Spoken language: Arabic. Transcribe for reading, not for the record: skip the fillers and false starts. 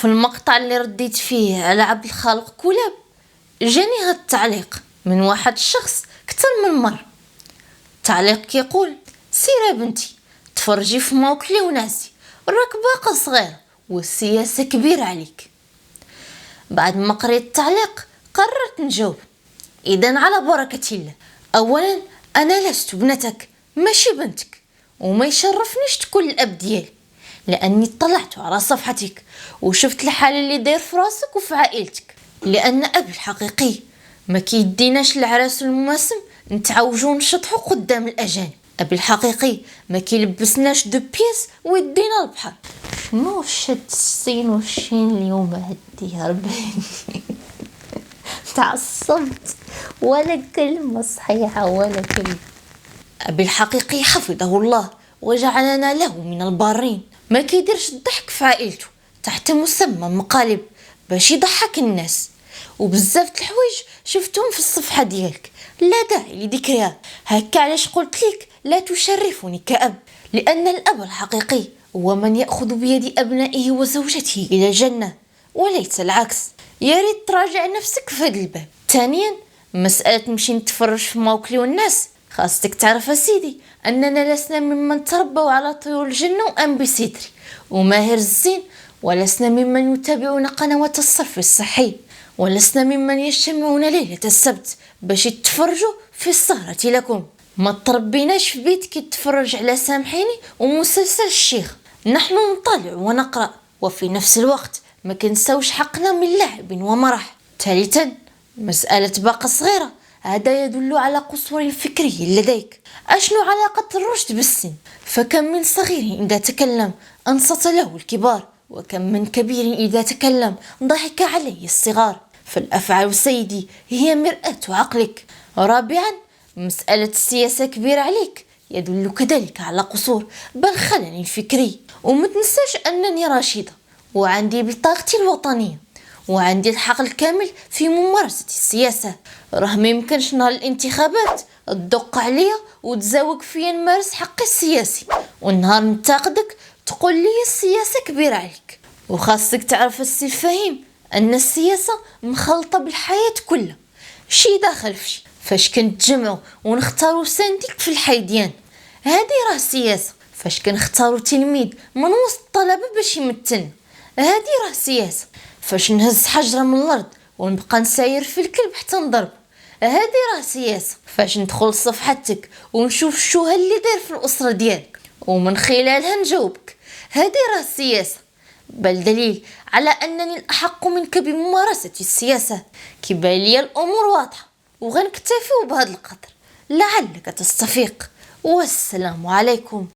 وفي المقطع اللي رديت فيه على عبد الخالق كولاب جاني هاد التعليق من واحد الشخص كتر من مرة. تعليق كيقول: سيرة بنتي تفرجي في موكلي وناسي، راك باقا صغير والسياسة كبيرة عليك. بعد ما قريت التعليق قررت نجاوب. إذن على بركة الله، أولا أنا لست ابنتك ماشي بنتك، وما يشرفنيش تكون الأب ديالي، لأني اطلعت على صفحتك وشفت الحال اللي داير في راسك وفي عائلتك. لأن أبي الحقيقي ما كيديناش العراس المواسم نتعوجو ونشطحو قدام الأجانب. أبي الحقيقي ما كيلبسناش دو بيس ويدينا البحر. شنو شد السين والشين اليوم هدي هرباني تعصبت، ولا كلمة صحيحة ولا كلمة. أبي الحقيقي حفظه الله وجعلنا له من البارين، ما كيديرش الضحك في عائلته تحت مسمى مقالب باش يضحك الناس، وبزاف الحوايج شفتهم في الصفحة ديالك لا داعي لذكرها. هكا علاش قلت لك لا تشرفني كأب، لأن الأب الحقيقي هو من يأخذ بيد أبنائه وزوجته إلى الجنة وليس العكس. يا ريت تراجع نفسك في هذا الباب. ثانيا، مسألة نمشي نتفرج في موكلي والناس، خاصك تعرف سيدي أننا لسنا ممن تربوا على طيور الجنة وأم بسيتري وماهر الزين، ولسنا ممن يتابعون قنوات الصرف الصحي، ولسنا ممن يجتمعون ليلة السبت باش يتفرجوا في السهرة لكم. ما تربيناش في بيت كيتفرج على سامحيني ومسلسل الشيخ. نحن نطالع ونقرأ، وفي نفس الوقت ما كنساوش حقنا من لعب ومرح. ثالثا، مسألة باقة صغيرة هذا يدل على قصور فكري لديك. أشنو علاقة الرشد بالسن؟ فكم من صغير إذا تكلم أنصت له الكبار، وكم من كبير إذا تكلم ضحك عليه الصغار. فالأفعال سيدي هي مرآة عقلك. رابعا، مسألة السياسة كبيرة عليك يدل كذلك على قصور بل خلل فكري. وما تنساش أنني راشدة وعندي بطاقتي الوطنية وعندي الحق الكامل في ممارسة السياسة. راه ما يمكنش نهار الانتخابات تدق عليا وتزاوق فيا نمارس حقي السياسي، والنهار ننتقدك تقول لي السياسة كبيرة عليك. وخاصك تعرف السي فهيم أن السياسة مخلطة بالحياة كلها، شي داخل في شي. فاش كنتجمعوا ونختاروا سنديك في الحيديان هذه راه سياسة. فاش كنختاروا تلميذ من وسط الطلبة باش يمثلنا هذه راه سياسة. فاش نهز حجرة من الأرض ونبقى نساير في الكلب حتى نضرب هذه راه سياسة. فاش ندخل صفحتك ونشوف شو اللي داير في الأسرة ديالك ومن خلالها نجاوبك هذه راه سياسة. بل دليل على أنني الأحق منك بممارسة السياسة. كيبان لي الأمور واضحة وغنكتفي بهذا القدر لعلك تستفيق. والسلام عليكم.